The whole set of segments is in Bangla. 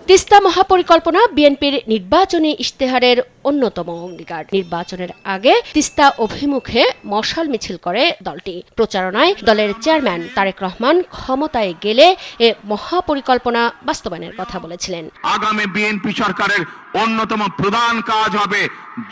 তিস্তা মহাপরিকল্পনা বিএনপির নির্বাচনী ইশতেহারের অন্যতম অঙ্গীকার। নির্বাচনের আগে তিস্তা অভিমুখে মশাল মিছিল করে দলটি। প্রচারণায় দলের চেয়ারম্যান তারেক রহমান ক্ষমতায় গেলে এ মহাপরিকল্পনা বাস্তবায়নের কথা বলেছিলেন। আগামী বিএনপি সরকারের অন্যতম প্রধান কাজ হবে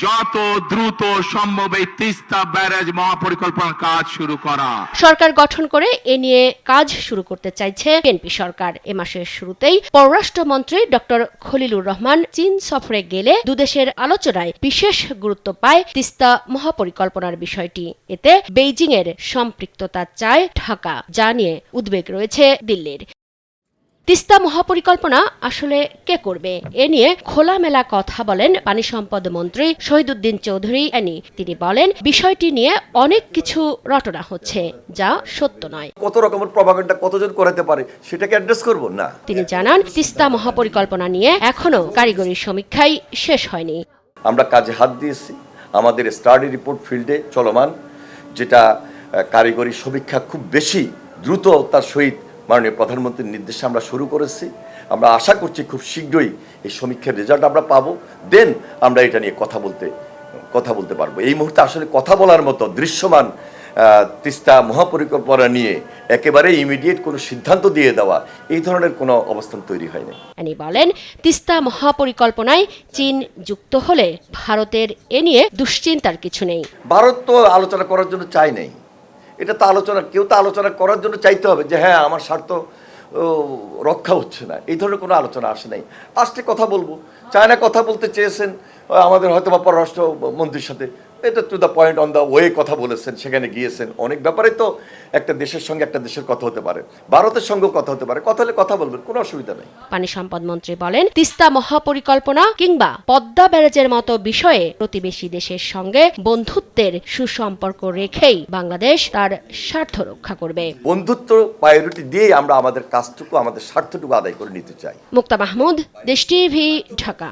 যত দ্রুত সম্ভব এই তিস্তা ব্যারেজ মহাপরিকল্পনার কাজ শুরু করা। সরকার গঠন করে এ নিয়ে কাজ শুরু করতে চাইছে বিএনপি সরকার। এ মাসের শুরুতেই পররাষ্ট্রমন্ত্রী ডক্টর খলিলুর রহমান চীন সফরে গেলে দুদেশের আলোচনায় বিশেষ গুরুত্ব পায় তিস্তা মহাপরিকল্পনার বিষয়টি। এতে বেইজিং এর সম্পৃক্ততা চায় ঢাকা, যা নিয়ে উদ্বেগ রয়েছে দিল্লির। তিস্তা মহাপরিকল্পনা আসলে কে করবে এ নিয়ে খোলামেলা কথা বলেন পানি সম্পদ মন্ত্রী শহীদুদ্দীন চৌধুরী এনি। তিনি বলেন, বিষয়টি নিয়ে অনেক কিছু রটনা হচ্ছে, যা সত্য নয়। কত রকমের প্রপাগান্ডা কতজন করাতে পারে সেটাকে অ্যাড্রেস করব না। তিনি জানান, তিস্তা মহাপরিকল্পনা নিয়ে এখনো কারিগরি সমীক্ষাই শেষ হয়নি। আমরা কাজে হাত দিয়েছি, আমাদের স্টাডি রিপোর্ট ফিল্ডে চলমান, যেটা কারিগরি সমীক্ষা খুব বেশি দ্রুত তার সহিত মাননীয় প্রধানমন্ত্রীর নির্দেশে আমরা শুরু করেছি। আমরা আশা করছি খুব শীঘ্রই এই সমীক্ষার রেজাল্ট আমরা পাবো, দেন আমরা এটা নিয়ে কথা বলতে পারবো। এই মুহূর্তে আসলে কথা বলার মতো দৃশ্যমান তিস্তা মহাপরিকল্পনা নিয়ে একেবারে ইমিডিয়েট কোনো সিদ্ধান্ত দিয়ে দেওয়া, এই ধরনের কোনো অবস্থান তৈরি হয়নি। তিনি বলেন, তিস্তা মহাপরিকল্পনায় চীন যুক্ত হলে ভারতের এ নিয়ে দুশ্চিন্তার কিছু নেই। ভারত তো আলোচনা করার জন্য চায় নাই, এটা তো কেউ তো আলোচনা করার জন্য চাইতে হবে যে হ্যাঁ আমার স্বার্থ রক্ষা হচ্ছে না, এই ধরনের কোনো আলোচনা আসে নাই। আসলে কথা বলবো, চায়না কথা বলতে চেয়েছেন আমাদের হয়তো বা পররাষ্ট্র মন্ত্রীর সাথে, এটা to the point on the way কথা বলেছেন, সেখানে গিয়েছেন। অনেক ব্যাপারে তো একটা দেশের সঙ্গে একটা দেশের কথা হতে পারে, ভারতের সঙ্গেও কথা হতে পারে, কথা হলে কথা বলবেন, কোনো অসুবিধা নেই। পানি সম্পদ মন্ত্রী বলেন, তিস্তা মহাপরিকল্পনা কিংবা পদ্মা ব্যারেজের মতো বিষয়ে প্রতিবেশী দেশের সঙ্গে বন্ধুত্বের সুসম্পর্ক রেখেই বাংলাদেশ তার স্বার্থ রক্ষা করবে। বন্ধুত্ব প্রায়োরিটি দিয়ে আমরা আমাদের কাজটুকু, আমাদের স্বার্থটুকু আদায় করে নিতে চাই। মুক্তা মাহমুদ, দেশ টিভি, ঢাকা।